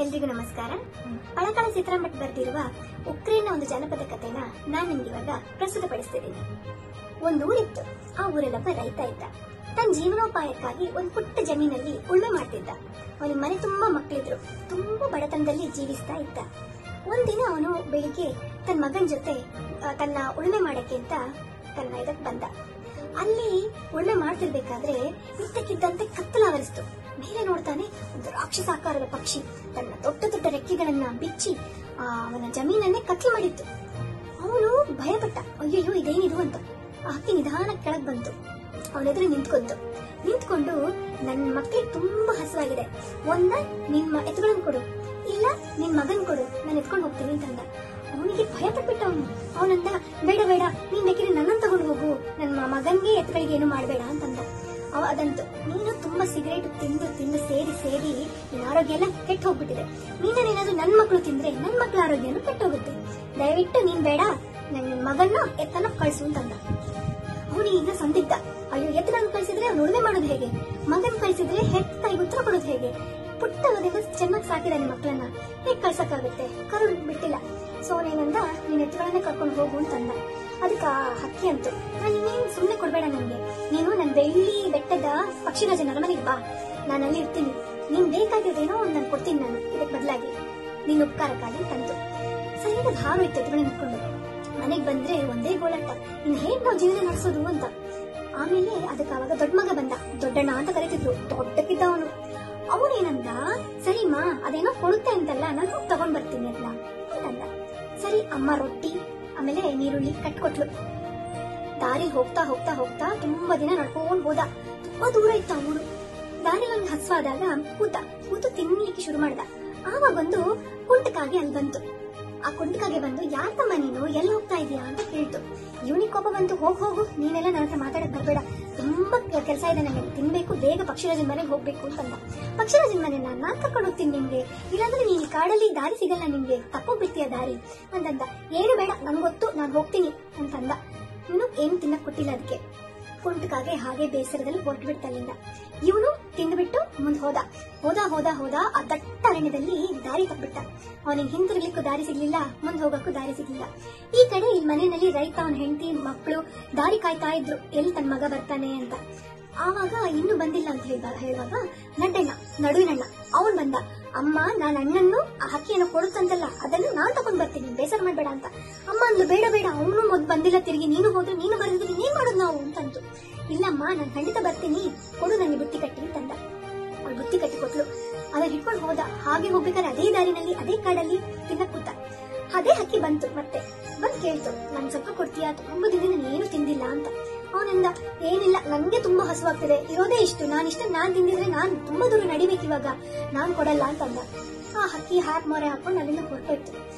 ಎಲ್ರಿಗೂ ನಮಸ್ಕಾರ. ಪಳಕಳ ಚಿತ್ರಮಠ ಬರೆದಿರುವ ಉಕ್ರೇನ್ನ ಒಂದು ಜನಪದ ಕಥೆನ ನಾನು ನಿಮ್ಗೆ ಇವಾಗ ಪ್ರಸ್ತುತಪಡಿಸ್ತಿದ್ದೀನಿ. ಒಂದು ಊರಿತ್ತು. ಆ ಊರಲ್ಲೊಬ್ಬ ರೈತ ಇದ್ದ. ತನ್ನ ಜೀವನೋಪಾಯಕ್ಕಾಗಿ ಒಂದು ಪುಟ್ಟ ಜಮೀನಲ್ಲಿ ಉಳುಮೆ ಮಾಡ್ತಿದ್ದ. ಅವನಿಗೆ ಮನೆ ತುಂಬಾ ಮಕ್ಕಳಿದ್ರು. ತುಂಬಾ ಬಡತನದಲ್ಲಿ ಜೀವಿಸ್ತಾ ಇದ್ದ. ಒಂದಿನ ಅವನು ಬೆಳಿಗ್ಗೆ ತನ್ನ ಮಗನ ಜೊತೆ ತನ್ನ ಉಳುಮೆ ಮಾಡಕ್ಕೆ ಅಂತ ತನ್ನ ಇದಕ್ಕೆ ಬಂದ. ಅಲ್ಲಿ ಉಳುಮೆ ಮಾಡ್ತಿರ್ಬೇಕಾದ್ರೆ ಇದ್ದಕ್ಕಿದ್ದಂತೆ ಕತ್ತಲಾವರಿಸ್ತು. ಮೇಲೆ ನೋಡ್ತಾನೆ ಒಂದು ರಾಕ್ಷಸಾಕಾರದ ಪಕ್ಷಿ ತನ್ನ ದೊಡ್ಡ ದೊಡ್ಡ ರೆಕ್ಕೆಗಳನ್ನ ಬಿಚ್ಚಿ ಅವನ ಜಮೀನನ್ನೇ ಕತ್ಲು ಮಾಡಿತ್ತು. ಅವನು ಭಯಪಟ್ಟ. ಅಯ್ಯಯ್ಯೋ ಇದೇನಿದು ಅಂತ. ಆ ಹಕ್ಕಿ ನಿಧಾನ ಕೆಳಗ್ ಬಂತು. ಅವನೆದುರು ನಿಂತ್ಕೊಂಡು ನನ್ನ ಮಕ್ಕಳಿಗೆ ತುಂಬಾ ಹಸುವಾಗಿದೆ, ಒಂದ ನಿನ್ನ ಎತ್ತುಗಳನ್ನ ಕೊಡು, ಇಲ್ಲ ನಿನ್ ಮಗನ್ ಕೊಡು, ನಾನು ಎತ್ಕೊಂಡು ಹೋಗ್ತೀನಿ ಅಂತಂದ. ಅವನಿಗೆ ಭಯ ಪಟ್ಬಿಟ್ಟ. ಅವನಂದ ಬೇಡ ಬೇಡ, ನೀನ್ ಬೇಕಿದ್ರೆ ನನ್ನನ್ನು ತಗೊಂಡು ಹೋಗು, ನನ್ನ ಮಗನ್ಗೆ ಎತ್ತುಗಳಿಗೆ ಏನು ಮಾಡಬೇಡ ಅಂತಂದ. ಅದಂತೂ ನೀನು ತುಂಬಾ ಸಿಗರೇಟ್ ತಿಂದು ಸೇರಿ ನಿನ್ನ ಆರೋಗ್ಯ ಎಲ್ಲ ಕೆಟ್ಟ ಹೋಗ್ಬಿಟ್ಟಿದೆ. ನೀನೇನಾದ್ರೂ ನನ್ ಮಕ್ಳು ತಿಂದ್ರೆ ನನ್ ಮಕ್ಳ ಆರೋಗ್ಯನೂ ಕೆಟ್ಟೋಗುತ್ತೆ. ದಯವಿಟ್ಟು ನೀನ್ ಬೇಡ, ನನ್ನ ಮಗನ್ನ ಎತ್ತನ ಕಳ್ಸು ಅಂತಂದ. ಅವನಿಗೆ ಸಂದಿಗ್ಧ. ಅಯ್ಯೋ, ಎತ್ತನ ಕಳ್ಸಿದ್ರೆ ಅವ್ನು ಉಳುಮೆ ಮಾಡೋದು ಹೇಗೆ, ಮಗನ್ ಕಳ್ಸಿದ್ರೆ ಹೆತ್ತ ತಾಯಿಗೆ ಉತ್ತರ ಕೊಡೋದು ಹೇಗೆ? ಪುಟ್ಟವರಿಂದ ಚೆನ್ನಾಗಿ ಸಾಕಿದಾನೆ ಮಕ್ಕಳನ್ನ, ಹೇಗ್ ಕಳ್ಸಕ್ಕಾಗುತ್ತೆ? ಕರು ಬಿಟ್ಟಿಲ್ಲ. ಸೊ ಅವನೇನಂದ, ನೀನ್ ಎತ್ತುಗಳನ್ನೇ ಕರ್ಕೊಂಡು ಹೋಗು ಅಂತಂದ. ಅದಕ್ಕೆ ಆ ಹಕ್ಕಿ ಅಂತು, ನೀನೇನ್ ಸುಮ್ನೆ ಕೊಡ್ಬೇಡ ನನ್ಗೆ, ನೀನು ನನ್ ಬೆಳ್ಳಿ ಬೆಟ್ಟದ ಪಕ್ಷಿರಾಜನ ಅರಮನೆಗೆ ಬಾ, ನಾನು ಅಲ್ಲಿ ಇರ್ತೀನಿ, ನೀನ್ ಬೇಕಾಗಿರೋದೇನೋ ನಾನು ಕೊಡ್ತೀನಿ, ನಾನು ಇದಕ್ ಬದಲಾಗಿ ನಿನ್ನ ಉಪಕಾರಕ್ಕಾಗಿ ತಂತು. ಸರಿಯಾಗಿ ಹಾರೋಯ್ತು ಎತ್ತುಗಳನ್ನ ಇಟ್ಕೊಂಡು. ಮನೆಗ್ ಬಂದ್ರೆ ಒಂದೇ ಗೋಳಾಟ, ಇನ್ ಹೇಗ್ ನಾವು ಜೀವನ ನಡೆಸೋದು ಅಂತ. ಆಮೇಲೆ ಅದಕ್ಕೆ ಅವಾಗ ದೊಡ್ಡ ಮಗ ಬಂದ. ದೊಡ್ಡಣ್ಣ ಅಂತ ಕರೀತಿದ್ರು. ದೊಡ್ಡಕ್ಕಿದ್ದ ಅವನೇನಂದ, ಸರಿಮಾ ಅದೇನೋ ಕೊಡುತ್ತೆ ಅಂತಲ್ಲ, ನಾನು ತಗೊಂಡ್ ಬರ್ತೀನಿ ಅಲ್ಲ ಅಂತಂದ. ಸರಿ, ಅಮ್ಮ ರೊಟ್ಟಿ ಆಮೇಲೆ ನೀರುಳ್ಳಿ ಕಟ್ಕೊಟ್ಲು. ದಾರಿ ಹೋಗ್ತಾ ಹೋಗ್ತಾ ಹೋಗ್ತಾ ತುಂಬಾ ದಿನ ನಡ್ಕೊಂಡ್ ಹೋದ. ತುಂಬಾ ದೂರ ಇತ್ತು ಆ ಊರು. ದಾರಿ ಒಂದು ಹಸ್ವಾದಾಗ ಕೂತು ತಿನ್ಲಿಕ್ಕೆ ಶುರು ಮಾಡ್ದ. ಆವಾಗ ಒಂದು ಕುಂಟಕಾಗೆ ಅಲ್ಲಿ ಬಂತು. ಆ ಕುಂಟಕಾಗೆ ಬಂದು, ಯಾಕಮ್ಮ ನೀನು ಎಲ್ಲಿ ಹೋಗ್ತಾ ಇದೀಯಾ ಅಂತ ಕೇಳ್ತು. ಇವನಿಗೆ ಕೋಪ ಬಂತು, ಹೋಗು, ನೀನೆಲ್ಲ ನನ್ನ ಹತ್ರ ಮಾತಾಡಕ್ ಬರ್ಬೇಡ, ತುಂಬಾ ಕೆಲಸ ಇದೆ ನನಗೆ, ತಿನ್ಬೇಕು, ಬೇಗ ಪಕ್ಷಿರಾಜನ ಮನೆಗೆ ಹೋಗ್ಬೇಕು ಅಂತಂದ. ಪಕ್ಷಿರಾಜನ ಮನೆ ನಾನ್ ಕರ್ಕೊಂಡು ಹೋಗ್ತೀನಿ ನಿಮ್ಗೆ, ಇಲ್ಲಾಂದ್ರೆ ನೀನ್ ಈ ಕಾಡಲ್ಲಿ ದಾರಿ ಸಿಗಲ್ಲ ನಿಮ್ಗೆ, ತಪ್ಪೋಗ್ಬಿಡ್ತೀಯ ದಾರಿ ಅಂತಂದ. ಏನು ಬೇಡ, ನನ್ಗೊತ್ತು, ನಾನ್ ಹೋಗ್ತೀನಿ ಅಂತಂದ. ಇವನು ಏನು ತಿನ್ನಕ್ ಕೊಟ್ಟಿಲ್ಲ ಅದಕ್ಕೆ. ಕುಂಟಕಾಗೆ ಹಾಗೆ ಬೇಸರದಲ್ಲಿ ಹೊರಟು ಬಿಡ್ತಲ್ಲಿಂದ. ಇವನು ತಿಂದ್ಬಿಟ್ಟು ಮುಂದ್ ಹೋದ. ಆ ದಟ್ಟ ಅರಣ್ಯದಲ್ಲಿ ದಾರಿ ತಪ್ಪಿಟ್ಟ. ಅವನಿಗೆ ಹಿಂತಿರ್ಲಿಕ್ಕೂ ದಾರಿ ಸಿಗ್ಲಿಲ್ಲ, ಮುಂದ್ ಹೋಗಕ್ಕೂ ದಾರಿ ಸಿಗ್ಲಿಲ್ಲ. ಈ ಕಡೆ ಇಲ್ಲಿ ಮನೆಯಲ್ಲಿ ರೈತ, ಅವನ ಹೆಂಡತಿ ಮಕ್ಕಳು ದಾರಿ ಕಾಯ್ತಾ ಇದ್ರು, ಎಲ್ಲಿ ತನ್ನ ಮಗ ಬರ್ತಾನೆ ಅಂತ. ಆವಾಗ ಇನ್ನು ಬಂದಿಲ್ಲ ಅಂತ ಹೇಳುವಾಗ ನಡುವಿನಣ್ಣ ಅವನ್ ಬಂದ. ಅಮ್ಮ, ನಾನ್ ಅಣ್ಣನ್ನು ಆ ಹಕ್ಕಿಯನ್ನು ಕೊಡುತ್ತಂತಲ್ಲ, ಅದನ್ನು ನಾನ್ ತಗೊಂಡ್ ಬರ್ತೀನಿ, ಬೇಸರ ಮಾಡ್ಬೇಡ ಅಂತ. ಅಮ್ಮ ಅಂದ್ಲು, ಬೇಡ, ಅವನು ಮೊದ್ ಬಂದಿಲ್ಲ, ತಿರುಗಿ ನೀನು ಹೋದ್ರೆ ನೀನು ಬರೆದ್ರೆ ಏನ್ ಮಾಡೋದು ನಾವು ಅಂತಂತು. ಇಲ್ಲಮ್ಮ, ನಾನ್ ಖಂಡಿತ ಬರ್ತೀನಿ, ಕೊಡು ನನಗೆ ಬುತ್ತಿ ಕಟ್ಟಿ ಅಂತಂದ. ಅವಳು ಬುತ್ತಿ ಕಟ್ಟಿ ಕೊಟ್ಲು. ಅದನ್ನ ಹಿಡ್ಕೊಂಡು ಹೋದ. ಹಾಗೆ ಹೋಗ್ಬೇಕಾದ್ರೆ ಅದೇ ದಾರಿನಲ್ಲಿ ಅದೇ ಕಾಡಲ್ಲಿ ತಿನ್ನಕ್ ಕೂತ. ಅದೇ ಹಕ್ಕಿ ಬಂತು. ಮತ್ತೆ ಬಂದ್ ಕೇಳ್ತು, ನನ್ ಸ್ವಲ್ಪ ಕೊಡ್ತೀಯಾ, ತುಂಬಾ ದಿನ ಏನು ತಿಂದಿಲ್ಲ ಅಂತ. ಅವನಿಂದ, ಏನಿಲ್ಲ, ನನ್ಗೆ ತುಂಬಾ ಹಸುವಾಗ್ತಿದೆ, ಇರೋದೇ ಇಷ್ಟು, ನಾನ್ ತಿಂದಿದ್ರೆ ನಾನ್ ತುಂಬಾ ದೂರ ನಡಿಬೇಕು, ಇವಾಗ ನಾನ್ ಕೊಡಲ್ಲ ಅಂತಂದ. ಆ ಹಕ್ಕಿ ಹಾಕ್ ಮೊರೆ ಹಾಕೊಂಡು ಅಲ್ಲಿಂದ ಹೊರಟೋಯ್ತು.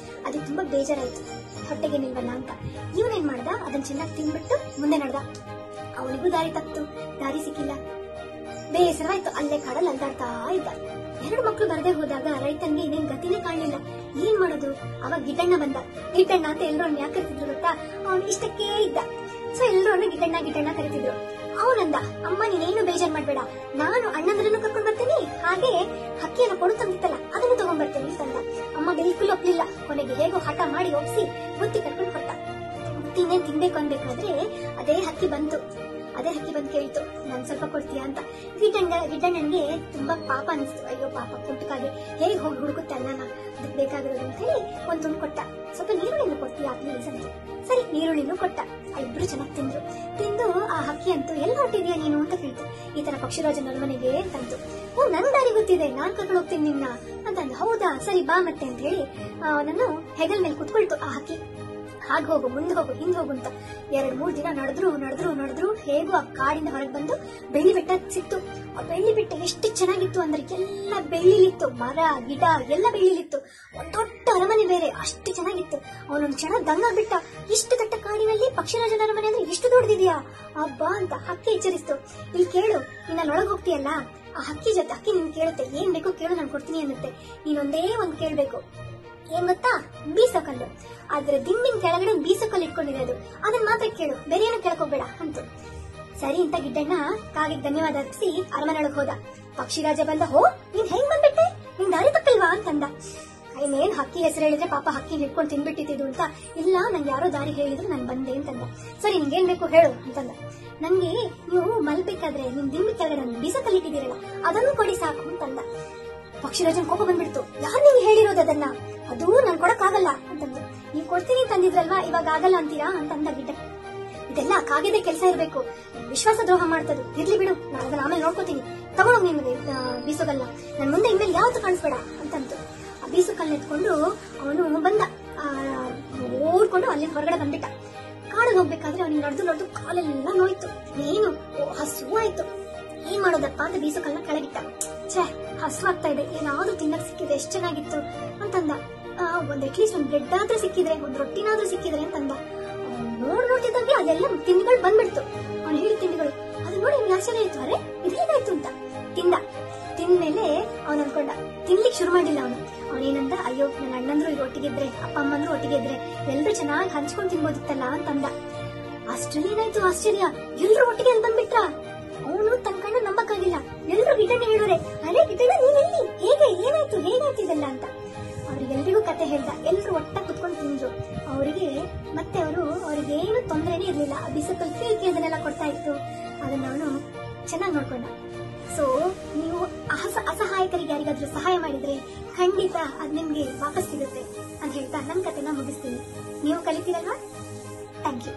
ಅದಕ್ಕೆ ತುಂಬಾ ಬೇಜಾರಾಯ್ತು, ಹೊಟ್ಟೆಗೆ ನಿಲ್ವಲ್ಲ ಅಂತ. ಇವನೇನ್ ಮಾಡ್ದ, ಅದನ್ನ ಚೆನ್ನಾಗಿ ತಿನ್ಬಿಟ್ಟು ಮುಂದೆ ನಡೆದ. ಅವನಿಗೂ ದಾರಿ ತಪ್ಪಿತು, ದಾರಿ ಸಿಕ್ಕಿಲ್ಲ. ಬೇಸರವಾಯ್ತು, ಅಲ್ಲೇ ಕಾಡಲ್ಲಿ ಅಲ್ದಾಡ್ತಾ ಇದ್ದ. 2 ಮಕ್ಕಳು ಬರದೇ ಹೋದಾಗ ರೈತನ್ಗೆ ಇನ್ನೇನ್ ಗತಿನೇ ಕಾಣಲಿಲ್ಲ. ಏನ್ ಮಾಡೋದು? ಅವಾಗ ಗಿಡ್ಡಣ್ಣ ಬಂದ. ಗಿಡ್ಡಣ್ಣ ಅಂತ ಎಲ್ರು ಯಾಕೆ ಕರಿತಿದ್ರು ಗೊತ್ತಾ? ಅವನು ಇಷ್ಟಕ್ಕೆ ಇದ್ದ. ಸೊ ಎಲ್ರು ಗಿಡ್ಡಣ್ಣ ಕರಿತಿದ್ರು. ಅವನಂದ, ಅಮ್ಮ ನೀನೇನು ಬೇಜಾರ್ ಮಾಡ್ಬೇಡ, ನಾನು ಅಣ್ಣಂದ್ರನ್ನು ಕರ್ಕೊಂಡ್ ಬರ್ತೀನಿ, ಹಾಗೆ ಹಕ್ಕಿಯನ್ನು ಕೊಡುತ್ತಂತಿತ್ತಲ್ಲ ಅದನ್ನು ತಗೊಂಡ್ ಬರ್ತೀನಿ ಅಂತಂದ. ಅಮ್ಮ ಬಿಲ್ಕುಲ್ ಒಪ್ಲಿಲ್ಲ. ಕೊನೆಗೆ ಹೇಗೋ ಹಠ ಮಾಡಿ ಒಪ್ಸಿ ಬುತ್ತಿ ಕರ್ಕೊಂಡು ಕೊಟ್ಟ. ಬುತ್ತಿ ಇನ್ನೇನ್ ತಿನ್ಬೇಕು ಅನ್ಬೇಕಾದ್ರೆ ಅದೇ ಹಕ್ಕಿ ಬಂತು ಕೇಳ್ತು, ನಾನ್ ಸ್ವಲ್ಪ ಕೊಡ್ತೀಯಾ ಅಂತ. ಗಿಡ್ಡಣ್ಣನ್ಗೆ ತುಂಬಾ ಪಾಪ ಅನಿಸ್ತು. ಅಯ್ಯೋ ಪಾಪ, ಕುಂಟಕಾಗೆ ಹೇಗೆ ಹೋಗಿ ಹುಡುಕುತ್ತೆ ಅನ್ನ, ಅದಕ್ಕೆ ಬೇಕಾಗಿರೋದು ಅಂತ ಹೇಳಿ ಒಂದ್ ತುಂಡು ಕೊಟ್ಟ. ಸ್ವಲ್ಪ ನೀರುಳ್ಳಿನೂ ಕೊಡ್ತೀಯಾ ಪ್ಲೀಸ್ ಅಂತ. ಸರಿ, ನೀರುಳ್ಳಿನೂ ಕೊಟ್ಟ. ಇಬ್ರು ಚೆನ್ನಾಗಿ ತಿಂದು ಆ ಹಕ್ಕಿ ಅಂತೂ ಎಲ್ಲಿ ಹೊರಟಿದ್ಯಾ ನೀನು ಅಂತ ಕೇಳ್ತು. ಈ ತರ ಪಕ್ಷಿರಾಜನ ಅರಮನೆಗೆ ಅಂತಂತು. ನನ್ ದಾರಿ ಗೊತ್ತಿದೆ, ನಾನ್ ಕರ್ಕೊಂಡು ಹೋಗ್ತೀನಿ ನಿನ್ನ ಅಂತಂದ. ಹೌದಾ, ಸರಿ ಬಾ ಮತ್ತೆ ಅಂತ ಹೇಳಿ ನಾನು ಹೆಗಲ್ ಮೇಲೆ ಕುತ್ಕೊಳ್ತು ಆ ಹಕ್ಕಿ. ಹಾಗೆ ಹೋಗು, ಮುಂದೆ ಹೋಗು, ಹಿಂದ್ ಹೋಗು ಅಂತ 2-3 ದಿನ ನಡೆದ್ರು ಹೇಗೂ ಆ ಕಾಡಿಂದ ಹೊರಗೆ ಬಂದು ಬೆಳ್ಳಿ ಬೆಟ್ಟ ಸಿಕ್ತು. ಆ ಬೆಳ್ಳಿ ಬೆಟ್ಟ ಎಷ್ಟು ಚೆನ್ನಾಗಿತ್ತು ಅಂದ್ರೆ ಎಲ್ಲ ಬೆಳ್ಳಿಲಿತ್ತು, ಮರ ಗಿಡ ಎಲ್ಲ ಬೆಳ್ಳಿಲಿತ್ತು. ಒಂದ್ ದೊಡ್ಡ ಅರಮನೆ ಬೇರೆ, ಅಷ್ಟು ಚೆನ್ನಾಗಿತ್ತು. ಅವನೊಂದ್ ಕ್ಷಣ ದಂಗಾಗ್ಬಿಟ್ಟ. ಇಷ್ಟು ದಟ್ಟ ಕಾಡಿನಲ್ಲಿ ಪಕ್ಷಿರಾಜನ ಅರಮನೆ ಅಂದ್ರೆ ಎಷ್ಟು ದೊಡ್ಡದಿದ್ಯಾ ಅಬ್ಬಾ ಅಂತ. ಹಕ್ಕಿ ಎಚ್ಚರಿಸ್ತು, ಇಲ್ಲಿ ಕೇಳು, ನಿನ್ನೊಳಗ್ ಹೋಗ್ತೀಯಲ್ಲ, ಆ ಹಕ್ಕಿ ನಿನ್ ಕೇಳುತ್ತೆ, ಏನ್ ಬೇಕು ಕೇಳು, ನಾನು ಕೊಡ್ತೀನಿ ಅನ್ನುತ್ತೆ. ನೀನೊಂದೇ ಒಂದ್ ಕೇಳ್ಬೇಕು, ಏನ್ ಗೊತ್ತಾ? ಬೀಸಕಲ್ಲು. ಆದ್ರೆ ದಿಂಡಿನ ಕೆಳಗಡೆ ಬೀಸಕಲ್ಲು ಇಟ್ಕೊಂಡಿದೆ, ಅದನ್ನ ಮಾತ್ರ ಕೇಳು, ಬೇರೆ ಏನು ಕೇಳ್ಕೋಬೇಡ ಅಂತು. ಸರಿ ಅಂತ ಗಿಡ್ಡಣ್ಣ ಕಾಗೆ ಧನ್ಯವಾದ ಅರ್ಪಿಸಿ ಅರಮನೆಯೊಳಗೆ ಹೋದ. ಪಕ್ಷಿರಾಜ ಬಂದ, ಹೋ ನೀನ್ ಹೆಂಗ್ ಬಂದ್ಬಿಟ್ಟೆ, ನಿನ್ ದಾರಿ ತಪ್ಪಿಲ್ವಾ? ತಿನ್ಲಿಲ್ವಾ ಅಂತಂದ. ಇನ್ನೇನ್ ಹಕ್ಕಿ ಹೆಸರು ಹೇಳಿದ್ರೆ ಪಾಪ ಹಕ್ಕಿ ಹಿಡ್ಕೊಂಡು ತಿನ್ಬಿಟ್ಟಿದ್ದು ಅಂತ. ಇಲ್ಲ ನಂಗೆ ಯಾರೋ ದಾರಿ ಹೇಳಿದ್ರು ನಾನು ಬಂದೆ ಅಂತಂದ. ಸರಿ ನಿಂಗೇನ್ ಬೇಕು ಹೇಳು ಅಂತಂದ. ನಂಗೆ ನೀವು ಮಲ್ಬೇಕಾದ್ರೆ ನಿಮ್ ದಿಂಬಿ ಕೆಳಗಡೆ ಬೀಸ ಕಲ್ಲಿಟ್ಟಿದ್ದೀರಲ್ಲ ಅದನ್ನು ಕೊಡಿ ಸಾಕು ಅಂತಂದ. ಪಕ್ಷಿರಾಜನ್ ಕೋಪ ಬಂದ್ಬಿಡ್ತು. ಯಾರು ನೀವು ಹೇಳಿರೋದು ಅದನ್ನ? ಅದು ನಾನ್ ಕೊಡಕ್ಕಾಗಲ್ಲ ಅಂತಂದು. ನೀವ್ ಕೊಡ್ತೀನಿ ಅಂತಂದಿದ್ರಲ್ವಾ, ಇವಾಗ ಆಗಲ್ಲ ಅಂತೀರಾ ಅಂತಂದ ಗಿಡ್ಡ. ಇದೆಲ್ಲ ಕಾಗೆದೆ ಕೆಲಸ ಇರ್ಬೇಕು, ವಿಶ್ವಾಸ ದ್ರೋಹ ಮಾಡ್ತದು. ಇರ್ಲಿ ಬಿಡು, ನಾನು ಅದನ್ನ ಆಮೇಲೆ ನೋಡ್ಕೋತೀನಿ. ತಗೊಂಡೋಗ್ ನಿಮ್ಗೆ ಬೀಸೋಗಲ್ಲ, ನನ್ ಮುಂದೆ ಇನ್ಮೇಲೆ ಯಾವತ್ತು ಕಾಣಿಸ್ಬೇಡ ಅಂತಂತು. ಆ ಬೀಸು ಕಲ್ಲು ಎತ್ಕೊಂಡು ಅವನು ಬಂದ, ಓಡ್ಕೊಂಡು ಅಲ್ಲಿ ಹೊರಗಡೆ ಬಂದ್ಬಿಟ್ಟ. ಕಾಡಿಗೆ ಹೋಗ್ಬೇಕಾದ್ರೆ ಅವನಿಗೆ ನಡೆದು ಕಾಲೆಲ್ಲ ನೋಯ್ತು. ಏನು ಹಸು ಆಯ್ತು. ಏನ್ ಮಾಡೋದಪ್ಪ ಅಂತ ಬೀಸು ಕಲ್ಲನ್ನ ಕೆಳಗಿಟ್ಟ. ಛೇ, ಹಸು ಆಗ್ತಾ ಇದೆ, ಏನಾದ್ರೂ ತಿನ್ನಕ್ ಸಿಕ್ಕಿದ್ರೆ ಎಷ್ಟ್ ಚೆನ್ನಾಗಿತ್ತು ಅಂತಂದ. ಅಟ್ಲೀಸ್ಟ್ ಒಂದ್ ಬ್ರೆಡ್ ಆದ್ರೂ ಸಿಕ್ಕಿದ್ರೆ, ಒಂದ್ ರೊಟ್ಟಿನಾದ್ರೂ ಸಿಕ್ಕಿದ್ರೆ ಅಂತಂದ. ನೋಡ್ತಿದ್ದಂಗೆ ಅದೆಲ್ಲ ತಿಂಡಿಗಳು ಬಂದ್ಬಿಡ್ತು. ಅವ್ನು ಹೇಳಿದ ತಿಂಡಿಗಳು. ಅದು ನೋಡಿ ಅವ್ನಿಗೆ ಆಶ್ಚರ್ಯ ಆಯ್ತು. ಅರೆ ಇದು ಹೇಗಾಯ್ತು ಅಂತ ತಿಂದ್ಮೇಲೆ ಅವನು ಅನ್ಕೊಂಡ, ತಿನ್ಲಿಕ್ಕೆ ಶುರು ಮಾಡಿಲ್ಲ ಅವನು. ಅವನೇನಂದ, ಅಯ್ಯೋ ನನ್ನ ಅಣ್ಣಂದ್ರು ಈಗ ಒಟ್ಟಿಗಿದ್ರೆ, ಅಪ್ಪ ಅಮ್ಮಂದ್ರು ಒಟ್ಟಿಗಿದ್ರೆ ಎಲ್ರು ಚೆನ್ನಾಗಿ ಹಂಚ್ಕೊಂಡ್ ತಿನ್ಬೋದಿತ್ತಲ್ಲ ಅಂತಂದ. ಅಷ್ಟ್ರಲ್ಲಿ ಏನಾಯ್ತು ಆಶ್ಚರ್ಯ, ಎಲ್ರು ಒಟ್ಟಿಗೆ ಅಂತ ಬಂದ್ಬಿಟ್ರ. ಅವನು ತನ್ನ ಕಣ್ಣ ನಂಬಕ್ಕಾಗಿಲ್ಲ. ಎಲ್ರು ಗಿಡ್ಡನೆ ಹೇಳೋರೆ, ಅರೆ ಗಿಡ್ಡಣ್ಣ ನೀನೆಲ್ಲಿ, ಹೇಗಾಯ್ತು ಇದೆಲ್ಲ ಅಂತ. ಅವ್ರಿಗೆಲ್ರಿಗೂ ಕತೆ ಹೇಳ್ದ. ಎಲ್ರು ಒಟ್ಟಾಗಿ ಕುತ್ಕೊಂಡು ತಿಂದ್ರು. ಅವರಿಗೆ ಮತ್ತೆ ಅವ್ರಿಗೇನು ತೊಂದರೆನೇ ಇರ್ಲಿಲ್ಲ. ಆ ಬಿಸಕಲ್ ಕೇಳ್ತಿ ಅದನ್ನೆಲ್ಲ ಕೊಡ್ತಾ ಇತ್ತು. ಅದನ್ನ ಅವನು ಚೆನ್ನಾಗಿ ನೋಡ್ಕೊಂಡ. ಸೊ ನೀವು ಅಸಹಾಯಕರಿಗೆ ಯಾರಿಗಾದ್ರೂ ಸಹಾಯ ಮಾಡಿದ್ರೆ ಖಂಡಿತ ಅದ್ ನಿಮ್ಗೆ ವಾಪಸ್ ಸಿಗುತ್ತೆ ಅಂತ ಹೇಳ್ತಾ ನನ್ನ ಕತೆನ ಮುಗಿಸ್ತೀನಿ. ನೀವು ಕಲಿತೀರಲ್ವಾ? Thank you.